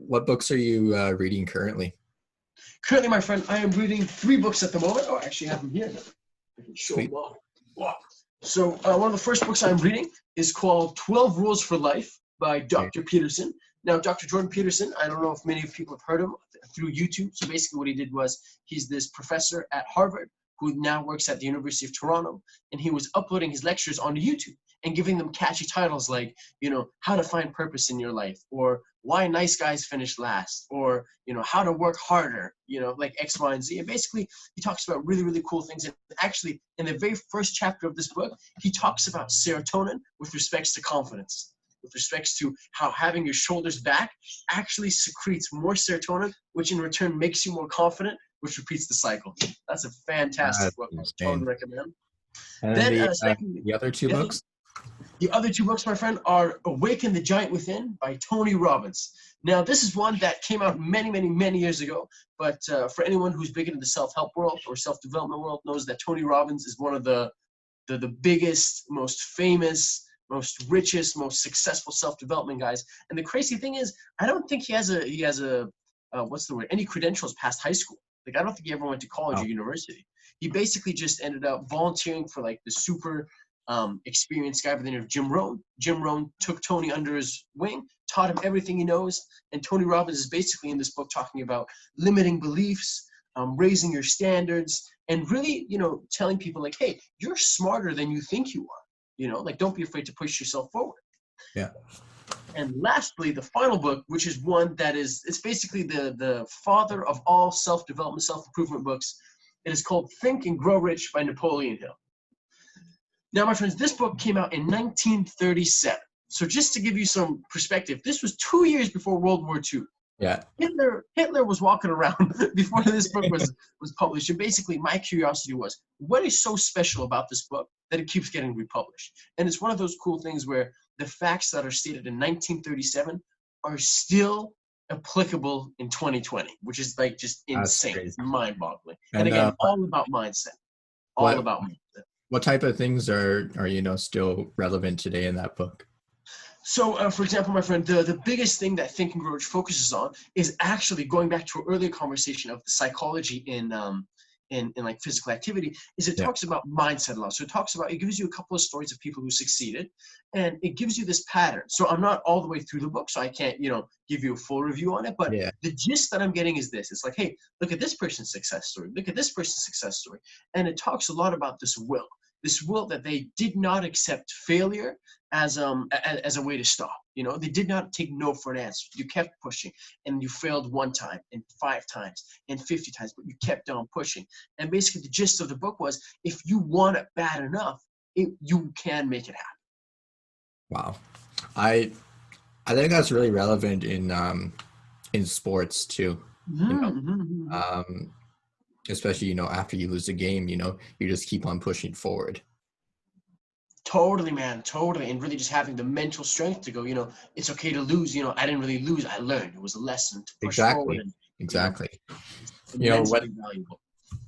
what books are you reading currently? Currently, my friend, I am reading 3 books at the moment. Oh, I actually have them here. I can show Sweet. them all. Wow. So one of the first books I'm reading is called 12 Rules for Life by Okay. Dr. Peterson. Now, Dr. Jordan Peterson, I don't know if many people have heard him through YouTube. So basically what he did was he's this professor at Harvard who now works at the University of Toronto, and he was uploading his lectures onto YouTube and giving them catchy titles like, how to find purpose in your life, or why nice guys finish last, or, how to work harder, like X, Y, and Z. And basically, he talks about really, really cool things. And actually, in the very first chapter of this book, he talks about serotonin with respects to confidence, with respects to how having your shoulders back actually secretes more serotonin, which in return makes you more confident, which repeats the cycle. That's a fantastic book. I totally recommend. And Then, the other two books? The other 2 books, my friend, are Awaken, the Giant Within by Tony Robbins. Now, this is one that came out many, many, many years ago, but for anyone who's big into the self-help world or self-development world knows that Tony Robbins is one of the biggest, most famous, most richest, most successful self-development guys. And the crazy thing is, I don't think he has any credentials past high school. Like, I don't think he ever went to college or university. He basically just ended up volunteering for like the super experienced guy by the name of Jim Rohn. Jim Rohn took Tony under his wing, taught him everything he knows. And Tony Robbins is basically in this book talking about limiting beliefs, raising your standards, and really, telling people like, hey, you're smarter than you think you are. Like, don't be afraid to push yourself forward. Yeah. And lastly, the final book, which is one that it's basically the father of all self-development, self-improvement books. It is called Think and Grow Rich by Napoleon Hill. Now, my friends, this book came out in 1937. So just to give you some perspective, this was 2 years before World War II. Yeah. Hitler was walking around before this book was published. And basically, my curiosity was, what is so special about this book that it keeps getting republished? And it's one of those cool things where the facts that are stated in 1937 are still applicable in 2020, which is like just insane. It's mind-boggling. And again, all about mindset. All about mindset. What type of things are still relevant today in that book? So, for example, my friend, the biggest thing that Think and Grow Rich focuses on is actually going back to an earlier conversation of the psychology in like physical activity, is it talks about mindset a lot. So it gives you a couple of stories of people who succeeded, and it gives you this pattern. So I'm not all the way through the book, so I can't, give you a full review on it, but the gist that I'm getting is this. It's like, hey, look at this person's success story. Look at this person's success story. And it talks a lot about this will that they did not accept failure as a way to stop. They did not take no for an answer. You kept pushing, and you failed 1 time and 5 times and 50 times, but you kept on pushing. And basically the gist of the book was, if you want it bad enough, you can make it happen. Wow. I think that's really relevant in sports too. Especially, after you lose a game, you just keep on pushing forward. Totally, man. Totally. And really just having the mental strength to go, it's okay to lose. I didn't really lose. I learned. It was a lesson to push forward. And, exactly. Valuable.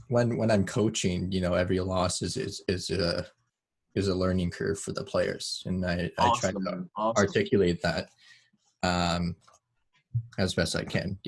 When I'm coaching, every loss is a learning curve for the players. And I try to articulate that as best I can,